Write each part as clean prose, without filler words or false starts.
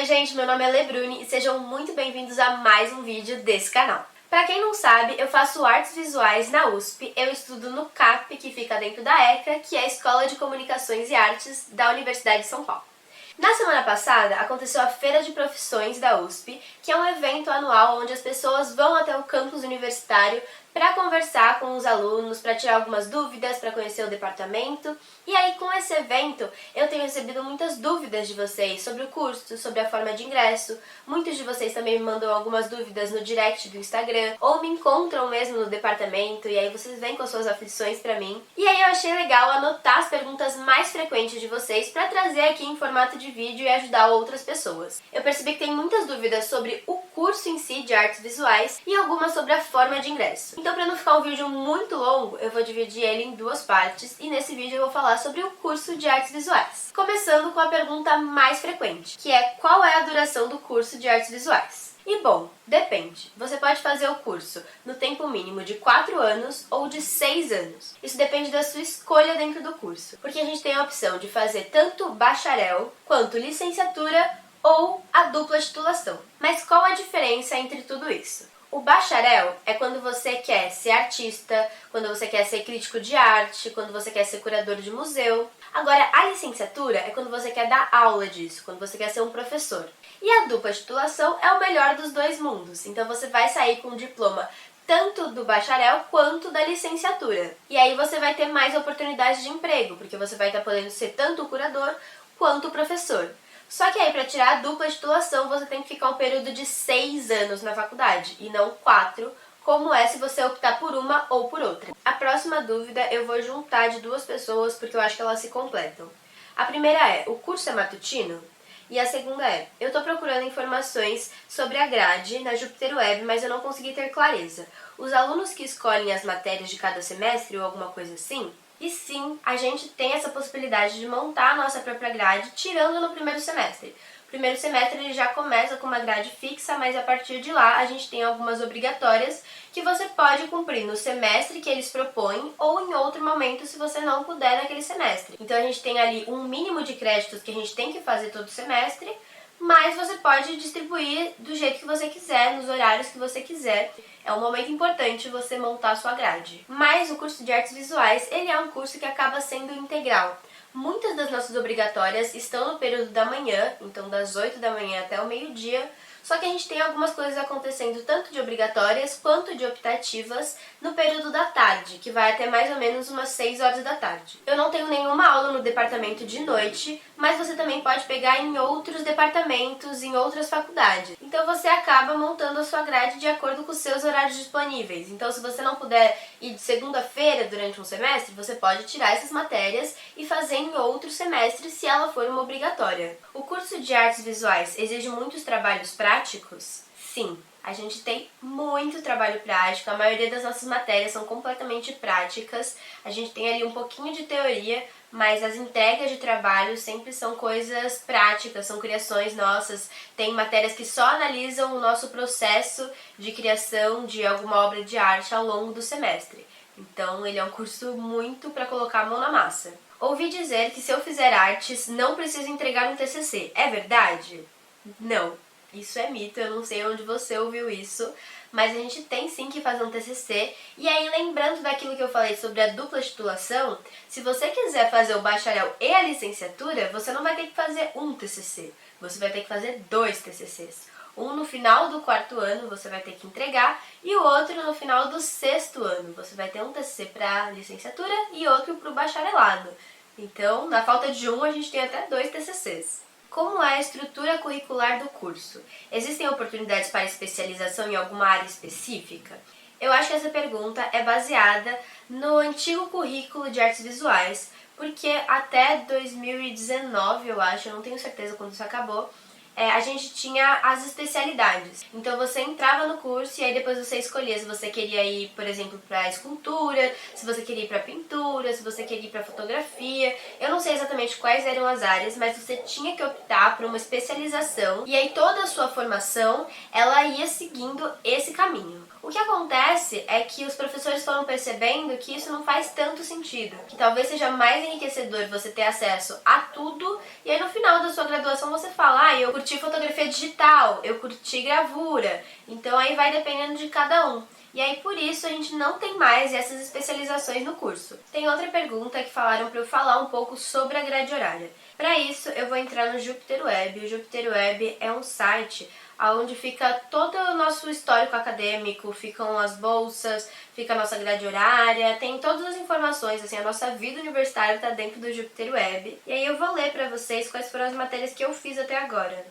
Oi gente, meu nome é Lebruni e sejam muito bem-vindos a mais um vídeo desse canal. Pra quem não sabe, eu faço artes visuais na USP, eu estudo no CAP, que fica dentro da ECA, que é a Escola de Comunicações e Artes da Universidade de São Paulo. Na semana passada, aconteceu a Feira de Profissões da USP, que é um evento anual onde as pessoas vão até o campus universitário para conversar com os alunos, para tirar algumas dúvidas, para conhecer o departamento. E aí, com esse evento, eu tenho recebido muitas dúvidas de vocês sobre o curso, sobre a forma de ingresso. Muitos de vocês também me mandam algumas dúvidas no direct do Instagram, ou me encontram mesmo no departamento, e aí vocês vêm com as suas aflições para mim. E aí eu achei legal anotar as perguntas mais frequentes de vocês para trazer aqui em formato de vídeo e ajudar outras pessoas. Eu percebi que tem muitas dúvidas sobre o curso em si de artes visuais e algumas sobre a forma de ingresso. Então, para não ficar um vídeo muito longo, eu vou dividir ele em duas partes e nesse vídeo eu vou falar sobre o curso de artes visuais. Começando com a pergunta mais frequente, que é: qual é a duração do curso de artes visuais? E bom, depende. Você pode fazer o curso no tempo mínimo de 4 anos ou de 6 anos. Isso depende da sua escolha dentro do curso, porque a gente tem a opção de fazer tanto bacharel quanto licenciatura ou a dupla titulação. Mas qual a diferença entre tudo isso? O bacharel é quando você quer ser artista, quando você quer ser crítico de arte, quando você quer ser curador de museu. Agora, a licenciatura é quando você quer dar aula disso, quando você quer ser um professor. E a dupla titulação é o melhor dos dois mundos, então você vai sair com um diploma tanto do bacharel quanto da licenciatura. E aí você vai ter mais oportunidades de emprego, porque você vai estar podendo ser tanto o curador quanto o professor. Só que aí, para tirar a dupla titulação, você tem que ficar um período de 6 anos na faculdade, e não 4, como é se você optar por uma ou por outra. A próxima dúvida eu vou juntar de duas pessoas, porque eu acho que elas se completam. A primeira é: o curso é matutino? E a segunda é: eu tô procurando informações sobre a grade na Jupyter Web, mas eu não consegui ter clareza. Os alunos que escolhem as matérias de cada semestre ou alguma coisa assim? E sim, a gente tem essa possibilidade de montar a nossa própria grade, tirando no primeiro semestre. O primeiro semestre ele já começa com uma grade fixa, mas a partir de lá a gente tem algumas obrigatórias que você pode cumprir no semestre que eles propõem ou em outro momento se você não puder naquele semestre. Então a gente tem ali um mínimo de créditos que a gente tem que fazer todo semestre, mas você pode distribuir do jeito que você quiser, nos horários que você quiser. É um momento importante você montar a sua grade. Mas o curso de artes visuais, ele é um curso que acaba sendo integral. Muitas das nossas obrigatórias estão no período da manhã, então das 8 da manhã até o meio-dia, só que a gente tem algumas coisas acontecendo tanto de obrigatórias quanto de optativas no período da tarde, que vai até mais ou menos umas 6 horas da tarde. Eu não tenho nenhuma aula no departamento de noite, mas você também pode pegar em outros departamentos, em outras faculdades. Então você acaba montando a sua grade de acordo com os seus horários disponíveis. Então, se você não puder ir de segunda-feira durante um semestre, você pode tirar essas matérias e fazer em outro semestre se ela for uma obrigatória. O curso de artes visuais exige muitos trabalhos práticos? Sim, a gente tem muito trabalho prático, a maioria das nossas matérias são completamente práticas, a gente tem ali um pouquinho de teoria, mas as entregas de trabalho sempre são coisas práticas, são criações nossas. Tem matérias que só analisam o nosso processo de criação de alguma obra de arte ao longo do semestre. Então ele é um curso muito para colocar a mão na massa. Ouvi dizer que se eu fizer artes não preciso entregar um TCC. É verdade? Não. Isso é mito, eu não sei onde você ouviu isso, mas a gente tem sim que fazer um TCC. E aí, lembrando daquilo que eu falei sobre a dupla titulação, se você quiser fazer o bacharel e a licenciatura, você não vai ter que fazer um TCC, você vai ter que fazer 2 TCCs. Um no final do 4º ano você vai ter que entregar e o outro no final do 6º ano. Você vai ter um TCC para licenciatura e outro para o bacharelado. Então, na falta de um, a gente tem até 2 TCCs. Como é a estrutura curricular do curso? Existem oportunidades para especialização em alguma área específica? Eu acho que essa pergunta é baseada no antigo currículo de artes visuais, porque até 2019, eu acho, eu não tenho certeza quando isso acabou, a gente tinha as especialidades. Então você entrava no curso e aí depois você escolhia se você queria ir, por exemplo, para escultura, se você queria ir para pintura, se você queria ir para fotografia. Eu não sei exatamente quais eram as áreas, mas você tinha que optar por uma especialização e aí toda a sua formação ela ia seguindo esse caminho. O que acontece é que os professores foram percebendo que isso não faz tanto sentido, que talvez seja mais enriquecedor você ter acesso a tudo e aí no final da sua graduação você fala, eu curti fotografia digital, eu curti gravura, então aí vai dependendo de cada um. E aí por isso a gente não tem mais essas especializações no curso. Tem outra pergunta que falaram para eu falar um pouco sobre a grade horária. Para isso eu vou entrar no Jupyter Web. O Jupyter Web é um site onde fica todo o nosso histórico acadêmico, ficam as bolsas, fica a nossa grade horária, tem todas as informações, assim, a nossa vida universitária está dentro do Jupyter Web. E aí eu vou ler para vocês quais foram as matérias que eu fiz até agora.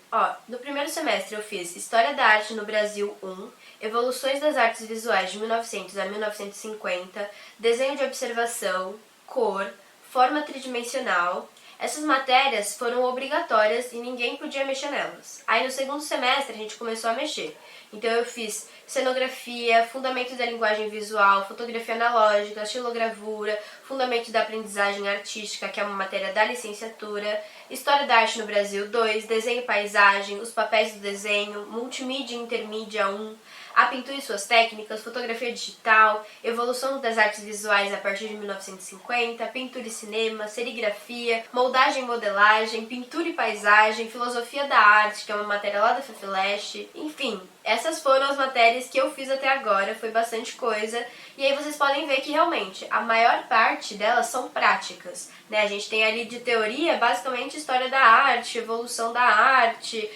No primeiro semestre eu fiz História da Arte no Brasil 1, Evoluções das Artes Visuais de 1900 a 1950, Desenho de Observação, Cor, Forma Tridimensional. Essas matérias foram obrigatórias e ninguém podia mexer nelas. Aí no segundo semestre a gente começou a mexer. Então eu fiz cenografia, fundamentos da linguagem visual, fotografia analógica, xilogravura, fundamentos da aprendizagem artística, que é uma matéria da licenciatura, História da Arte no Brasil 2, desenho e paisagem, os papéis do desenho, multimídia e intermídia 1, a pintura e suas técnicas, fotografia digital, evolução das artes visuais a partir de 1950, pintura e cinema, serigrafia, moldagem e modelagem, pintura e paisagem, filosofia da arte, que é uma matéria lá da FEFELESH, enfim. Essas foram as matérias que eu fiz até agora, foi bastante coisa, e aí vocês podem ver que realmente a maior parte delas são práticas, né? A gente tem ali de teoria, basicamente, história da arte, evolução da arte,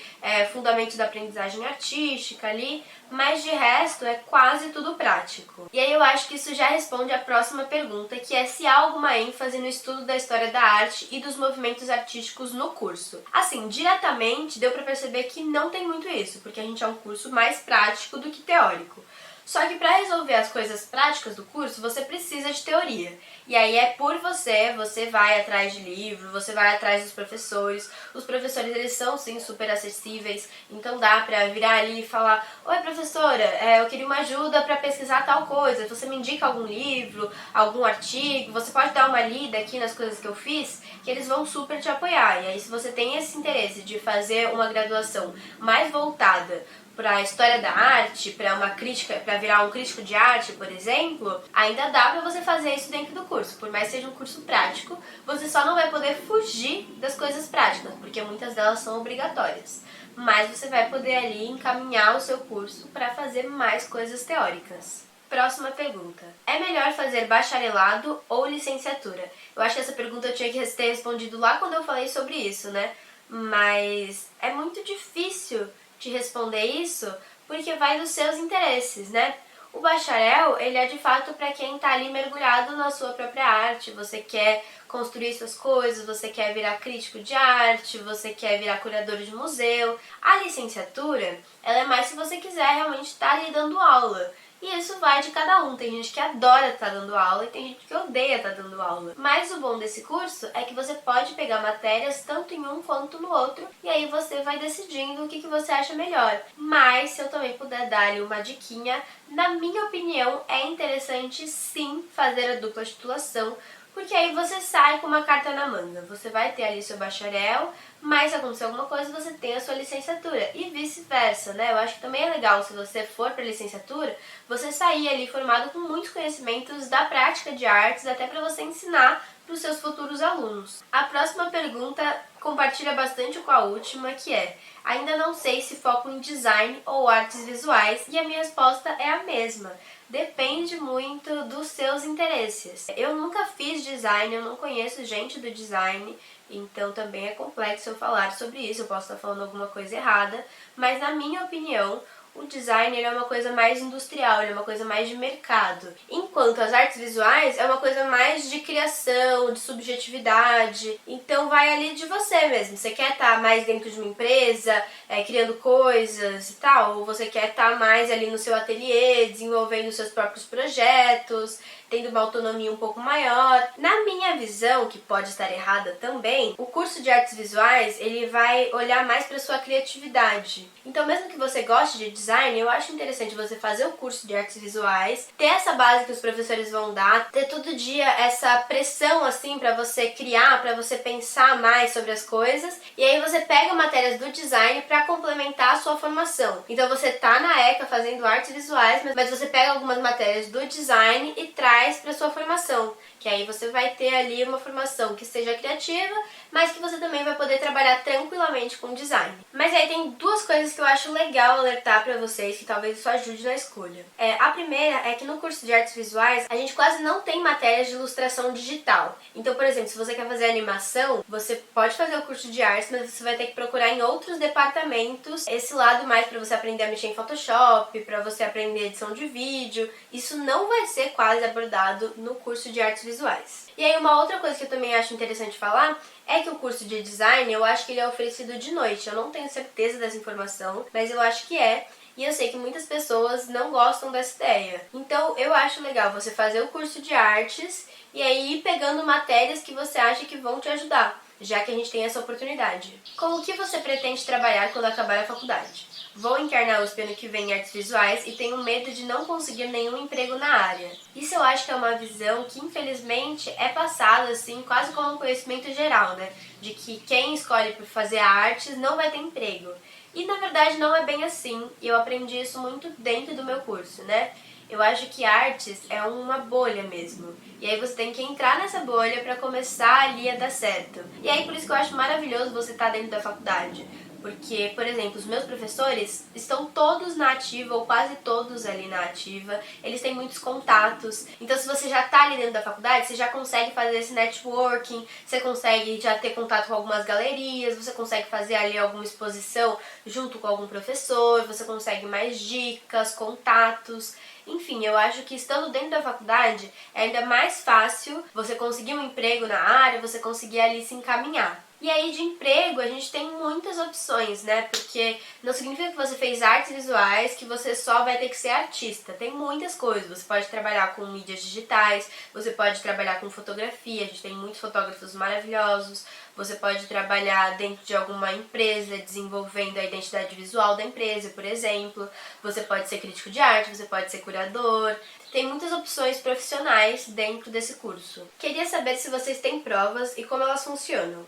fundamentos da aprendizagem artística ali, mas de resto é quase tudo prático. E aí eu acho que isso já responde à próxima pergunta, que é se há alguma ênfase no estudo da história da arte e dos movimentos artísticos no curso. Assim, diretamente deu pra perceber que não tem muito isso, porque a gente é um curso mais prático do que teórico. Só que para resolver as coisas práticas do curso, você precisa de teoria. E aí é por você vai atrás de livro, você vai atrás dos professores. Os professores, eles são, sim, super acessíveis, então dá pra virar ali e falar: oi, professora, eu queria uma ajuda para pesquisar tal coisa. Você me indica algum livro, algum artigo? Você pode dar uma lida aqui nas coisas que eu fiz? Que eles vão super te apoiar. E aí, se você tem esse interesse de fazer uma graduação mais voltada para a história da arte, para uma crítica, para virar um crítico de arte, por exemplo, ainda dá para você fazer isso dentro do curso. Por mais que seja um curso prático, você só não vai poder fugir das coisas práticas, porque muitas delas são obrigatórias. Mas você vai poder ali encaminhar o seu curso para fazer mais coisas teóricas. Próxima pergunta. É melhor fazer bacharelado ou licenciatura? Eu acho que essa pergunta eu tinha que ter respondido lá quando eu falei sobre isso, né? Mas é muito difícil de responder isso, porque vai dos seus interesses, né? O bacharel, ele é de fato para quem tá ali mergulhado na sua própria arte. Você quer construir suas coisas, você quer virar crítico de arte, você quer virar curador de museu. A licenciatura, ela é mais se você quiser realmente estar ali dando aula. E isso vai de cada um. Tem gente que adora estar dando aula e tem gente que odeia estar dando aula. Mas o bom desse curso é que você pode pegar matérias tanto em um quanto no outro e aí você vai decidindo o que você acha melhor. Mas se eu também puder dar-lhe uma diquinha, na minha opinião é interessante sim fazer a dupla titulação, porque aí você sai com uma carta na manga. Você vai ter ali seu bacharel, mas se acontecer alguma coisa, você tem a sua licenciatura. E vice-versa, né? Eu acho que também é legal, se você for para a licenciatura, você sair ali formado com muitos conhecimentos da prática de artes, até para você ensinar para os seus futuros alunos. A próxima pergunta compartilha bastante com a última, que é: ainda não sei se foco em design ou artes visuais, e a minha resposta é a mesma. Depende muito dos seus interesses. Eu nunca fiz design, eu não conheço gente do design, então também é complexo eu falar sobre isso, eu posso estar falando alguma coisa errada, mas na minha opinião, o design ele é uma coisa mais industrial, ele é uma coisa mais de mercado. Enquanto as artes visuais é uma coisa mais de criação, de subjetividade. Então vai ali de você mesmo. Você quer estar mais dentro de uma empresa, criando coisas e tal? Ou você quer estar mais ali no seu ateliê, desenvolvendo seus próprios projetos, tendo uma autonomia um pouco maior? Na minha visão, que pode estar errada também, o curso de artes visuais ele vai olhar mais para sua criatividade. Então mesmo que você goste de design, design, eu acho interessante você fazer o curso de artes visuais, ter essa base que os professores vão dar, ter todo dia essa pressão assim pra você criar, pra você pensar mais sobre as coisas, e aí você pega matérias do design pra complementar a sua formação. Então você tá na ECA fazendo artes visuais, mas você pega algumas matérias do design e traz pra sua formação, que aí você vai ter ali uma formação que seja criativa, mas que você também vai poder trabalhar tranquilamente com design. Mas aí tem duas coisas que eu acho legal alertar pra vocês, que talvez isso ajude na escolha. A primeira é que no curso de artes visuais, a gente quase não tem matérias de ilustração digital. Então, por exemplo, se você quer fazer animação, você pode fazer o curso de artes, mas você vai ter que procurar em outros departamentos esse lado mais pra você aprender a mexer em Photoshop, pra você aprender edição de vídeo. Isso não vai ser quase abordado no curso de artes visuais. E aí uma outra coisa que eu também acho interessante falar é que o curso de design, eu acho que ele é oferecido de noite. Eu não tenho certeza dessa informação, mas eu acho que é. E eu sei que muitas pessoas não gostam dessa ideia. Então eu acho legal você fazer o curso de artes e aí ir pegando matérias que você acha que vão te ajudar, já que a gente tem essa oportunidade. Com o que você pretende trabalhar quando acabar a faculdade? Vou entrar na USP ano que vem em artes visuais e tenho medo de não conseguir nenhum emprego na área. Isso eu acho que é uma visão que infelizmente é passada assim quase como um conhecimento geral, né? De que quem escolhe por fazer artes não vai ter emprego. E na verdade não é bem assim, e eu aprendi isso muito dentro do meu curso, né? Eu acho que artes é uma bolha mesmo. E aí você tem que entrar nessa bolha pra começar ali a dar certo. E aí por isso que eu acho maravilhoso você estar dentro da faculdade. Porque, por exemplo, os meus professores estão todos na ativa, ou quase todos ali na ativa, eles têm muitos contatos. Então, se você já está ali dentro da faculdade, você já consegue fazer esse networking, você consegue já ter contato com algumas galerias, você consegue fazer ali alguma exposição junto com algum professor, você consegue mais dicas, contatos. Enfim, eu acho que estando dentro da faculdade é ainda mais fácil você conseguir um emprego na área, você conseguir ali se encaminhar. E aí de emprego a gente tem muitas opções, né? Porque não significa que você fez artes visuais que você só vai ter que ser artista. Tem muitas coisas. Você pode trabalhar com mídias digitais, você pode trabalhar com fotografia, a gente tem muitos fotógrafos maravilhosos. Você pode trabalhar dentro de alguma empresa, desenvolvendo a identidade visual da empresa, por exemplo. Você pode ser crítico de arte, você pode ser curador. Tem muitas opções profissionais dentro desse curso. Queria saber se vocês têm provas e como elas funcionam.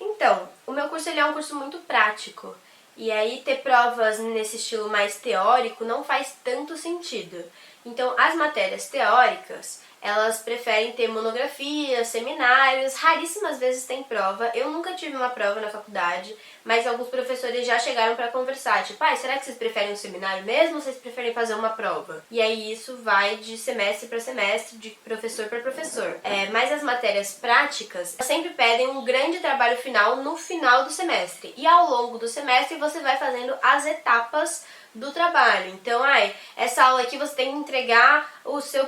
Então, o meu curso ele é um curso muito prático. E aí ter provas nesse estilo mais teórico não faz tanto sentido. Então, as matérias teóricas, elas preferem ter monografias, seminários, raríssimas vezes tem prova. Eu nunca tive uma prova na faculdade, mas alguns professores já chegaram para conversar, tipo, será que vocês preferem um seminário mesmo ou vocês preferem fazer uma prova? E aí isso vai de semestre para semestre, de professor para professor. Mas as matérias práticas sempre pedem um grande trabalho final no final do semestre. E ao longo do semestre você vai fazendo as etapas do trabalho. Então, essa aula aqui você tem que entregar a sua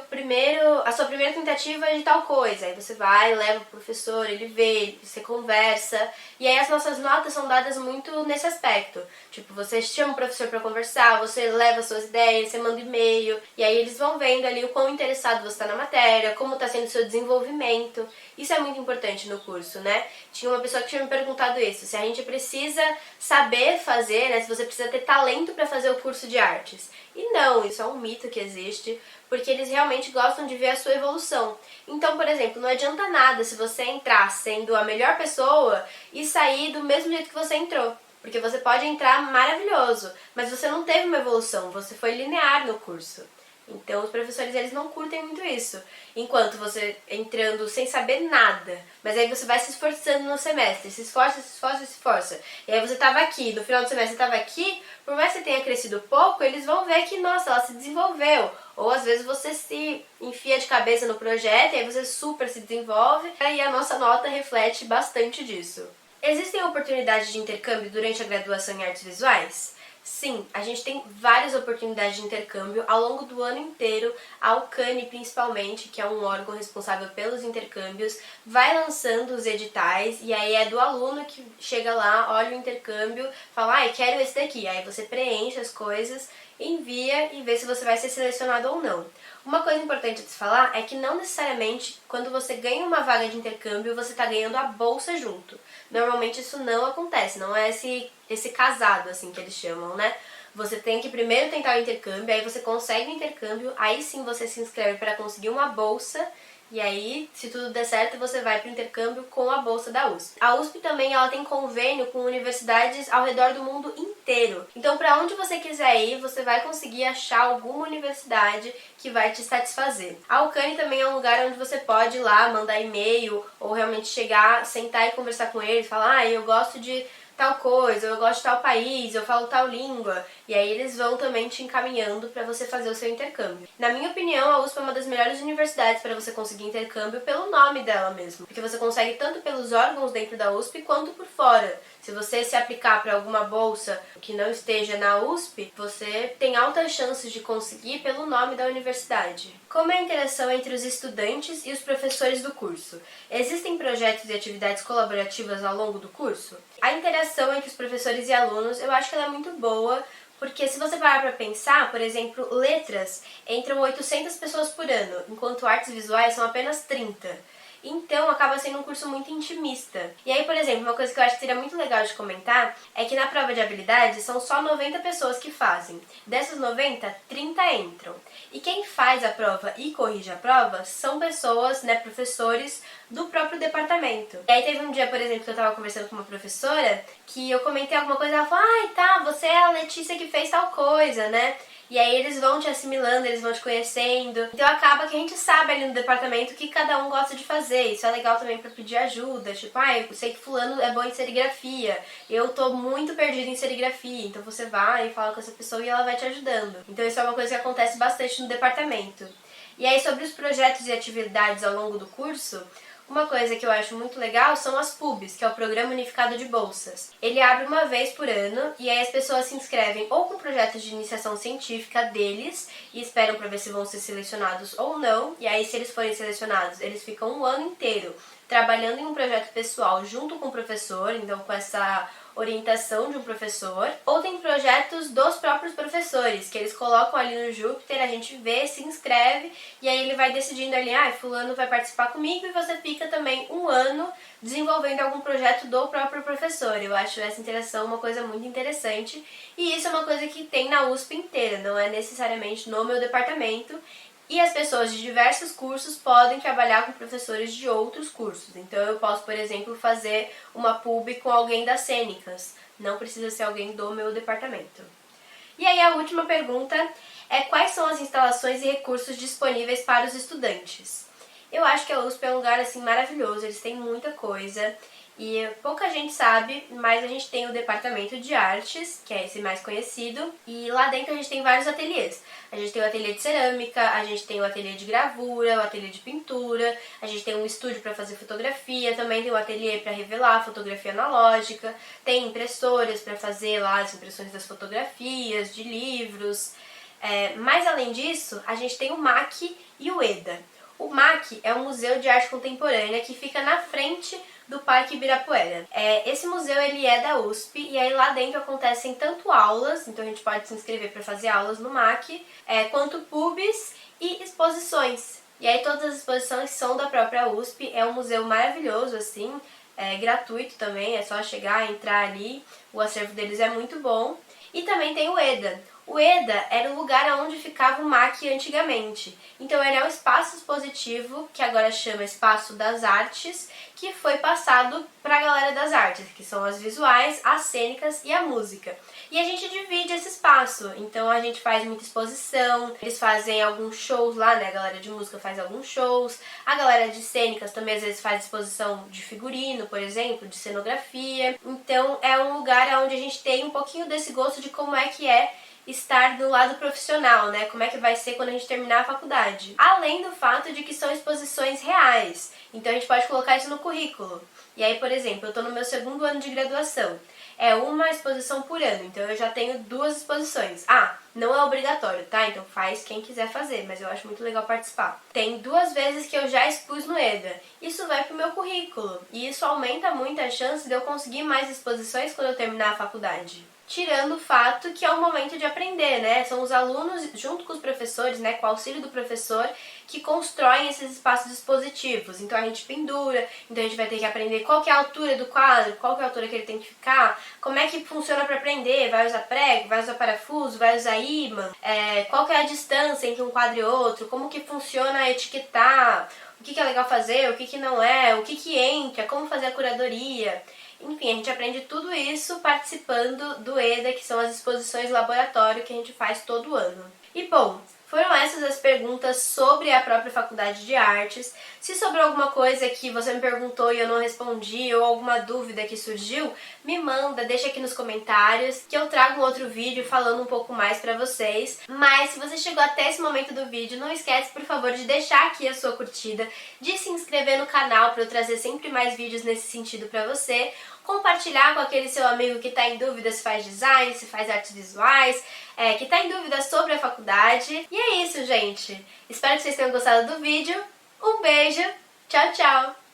primeira tentativa de tal coisa. Aí você vai, leva o professor, ele vê, você conversa. E aí as nossas notas são dadas muito nesse aspecto. Tipo, você chama o professor para conversar, você leva suas ideias, você manda e-mail. E aí eles vão vendo ali o quão interessado você está na matéria, como está sendo o seu desenvolvimento. Isso é muito importante no curso, né? Tinha uma pessoa que tinha me perguntado isso, se a gente precisa saber fazer, né? Se você precisa ter talento para fazer o curso de artes. E não, isso é um mito que existe, porque eles realmente gostam de ver a sua evolução. Então, por exemplo, não adianta nada se você entrar sendo a melhor pessoa e sair do mesmo jeito que você entrou. Porque você pode entrar maravilhoso, mas você não teve uma evolução, você foi linear no curso. Então os professores eles não curtem muito isso. Enquanto você entrando sem saber nada, mas aí você vai se esforçando no semestre, se esforça, se esforça, se esforça. E aí você estava aqui, no final do semestre estava aqui, por mais que você tenha crescido pouco, eles vão ver que, nossa, ela se desenvolveu. Ou às vezes você se enfia de cabeça no projeto e aí você super se desenvolve. E a nossa nota reflete bastante disso. Existem oportunidades de intercâmbio durante a graduação em artes visuais? Sim, a gente tem várias oportunidades de intercâmbio ao longo do ano inteiro. A Alcane, principalmente, que é um órgão responsável pelos intercâmbios, vai lançando os editais e aí é do aluno que chega lá, olha o intercâmbio, fala, quero esse daqui. Aí você preenche as coisas, envia e vê se você vai ser selecionado ou não. Uma coisa importante de se falar é que não necessariamente quando você ganha uma vaga de intercâmbio você está ganhando a bolsa junto. Normalmente isso não acontece, não é esse casado assim que eles chamam, né? Você tem que primeiro tentar o intercâmbio, aí você consegue o intercâmbio, aí sim você se inscreve para conseguir uma bolsa. E aí, se tudo der certo, você vai para o intercâmbio com a bolsa da USP. A USP também ela tem convênio com universidades ao redor do mundo inteiro. Então, para onde você quiser ir, você vai conseguir achar alguma universidade que vai te satisfazer. A UCANN também é um lugar onde você pode ir lá, mandar e-mail ou realmente chegar, sentar e conversar com eles, falar, eu gosto de tal coisa, eu gosto de tal país, eu falo tal língua, e aí eles vão também te encaminhando para você fazer o seu intercâmbio. Na minha opinião, a USP é uma das melhores universidades para você conseguir intercâmbio pelo nome dela mesmo, porque você consegue tanto pelos órgãos dentro da USP quanto por fora. Se você se aplicar para alguma bolsa que não esteja na USP, você tem altas chances de conseguir pelo nome da universidade. Como é a interação entre os estudantes e os professores do curso? Existem projetos e atividades colaborativas ao longo do curso? A interação entre os professores e alunos, eu acho que ela é muito boa, porque se você parar para pensar, por exemplo, letras entram 800 pessoas por ano, enquanto artes visuais são apenas 30. Então, acaba sendo um curso muito intimista. E aí, por exemplo, uma coisa que eu acho que seria muito legal de comentar é que na prova de habilidade são só 90 pessoas que fazem. Dessas 90, 30 entram. E quem faz a prova e corrige a prova são pessoas, professores do próprio departamento. E aí teve um dia, por exemplo, que eu tava conversando com uma professora que eu comentei alguma coisa e ela falou, você é a Letícia que fez tal coisa, né? E aí eles vão te assimilando, eles vão te conhecendo. Então acaba que a gente sabe ali no departamento o que cada um gosta de fazer. Isso é legal também pra pedir ajuda. Tipo, eu sei que fulano é bom em serigrafia. Eu tô muito perdida em serigrafia. Então você vai e fala com essa pessoa e ela vai te ajudando. Então isso é uma coisa que acontece bastante no departamento. E aí sobre os projetos e atividades ao longo do curso, uma coisa que eu acho muito legal são as PUBs, que é o Programa Unificado de Bolsas. Ele abre uma vez por ano e aí as pessoas se inscrevem ou com projetos de iniciação científica deles e esperam para ver se vão ser selecionados ou não. E aí se eles forem selecionados, eles ficam um ano inteiro trabalhando em um projeto pessoal junto com o professor, então com essa orientação de um professor, ou tem projetos dos próprios professores, que eles colocam ali no Júpiter, a gente vê, se inscreve, e aí ele vai decidindo ali, fulano vai participar comigo, e você fica também um ano desenvolvendo algum projeto do próprio professor. Eu acho essa interação uma coisa muito interessante, e isso é uma coisa que tem na USP inteira, não é necessariamente no meu departamento, e as pessoas de diversos cursos podem trabalhar com professores de outros cursos. Então eu posso, por exemplo, fazer uma pub com alguém das cênicas. Não precisa ser alguém do meu departamento. E aí a última pergunta é quais são as instalações e recursos disponíveis para os estudantes? Eu acho que a USP é um lugar assim maravilhoso, eles têm muita coisa. E pouca gente sabe, mas a gente tem o departamento de artes, que é esse mais conhecido, e lá dentro a gente tem vários ateliês. A gente tem o ateliê de cerâmica, a gente tem o ateliê de gravura, o ateliê de pintura, a gente tem um estúdio para fazer fotografia, também tem o ateliê para revelar fotografia analógica, tem impressoras para fazer lá as impressões das fotografias, de livros. Mas além disso, a gente tem o MAC e o EDA. O MAC é um museu de arte contemporânea que fica na frente do Parque Ibirapuera. Esse museu ele é da USP e aí lá dentro acontecem tanto aulas, então a gente pode se inscrever para fazer aulas no MAC, quanto pubs e exposições. E aí todas as exposições são da própria USP, é um museu maravilhoso assim, gratuito também, é só chegar, entrar ali, o acervo deles é muito bom. E também tem o EDA. O EDA era o lugar onde ficava o MAC antigamente. Então ele é um espaço expositivo, que agora chama Espaço das Artes, que foi passado para a galera das artes, que são as visuais, as cênicas e a música. E a gente divide esse espaço, então a gente faz muita exposição, eles fazem alguns shows lá, a galera de música faz alguns shows, a galera de cênicas também às vezes faz exposição de figurino, por exemplo, de cenografia. Então é um lugar onde a gente tem um pouquinho desse gosto de como é que é estar do lado profissional, como é que vai ser quando a gente terminar a faculdade. Além do fato de que são exposições reais, então a gente pode colocar isso no currículo. E aí, por exemplo, eu estou no meu segundo ano de graduação, é uma exposição por ano, então eu já tenho 2 exposições. Não é obrigatório, tá? Então faz quem quiser fazer, mas eu acho muito legal participar. Tem 2 vezes que eu já expus no EDA. Isso vai pro meu currículo, e isso aumenta muito a chance de eu conseguir mais exposições quando eu terminar a faculdade. Tirando o fato que é um momento de aprender, São os alunos, junto com os professores, com o auxílio do professor, que constroem esses espaços expositivos. Então a gente pendura, então a gente vai ter que aprender qual que é a altura do quadro, qual que é a altura que ele tem que ficar, como é que funciona para prender, vai usar prego, vai usar parafuso, vai usar ímã, qual que é a distância entre um quadro e outro, como que funciona etiquetar, o que é legal fazer, o que não é, o que entra, como fazer a curadoria. Enfim, a gente aprende tudo isso participando do EDA, que são as exposições de laboratório que a gente faz todo ano. E bom, foram essas as perguntas sobre a própria Faculdade de Artes. Se sobrou alguma coisa que você me perguntou e eu não respondi, ou alguma dúvida que surgiu, me manda, deixa aqui nos comentários, que eu trago um outro vídeo falando um pouco mais pra vocês. Mas se você chegou até esse momento do vídeo, não esquece, por favor, de deixar aqui a sua curtida, de se inscrever no canal pra eu trazer sempre mais vídeos nesse sentido pra você, compartilhar com aquele seu amigo que está em dúvida se faz design, se faz artes visuais, que está em dúvida sobre a faculdade. E é isso, gente. Espero que vocês tenham gostado do vídeo. Um beijo, tchau, tchau!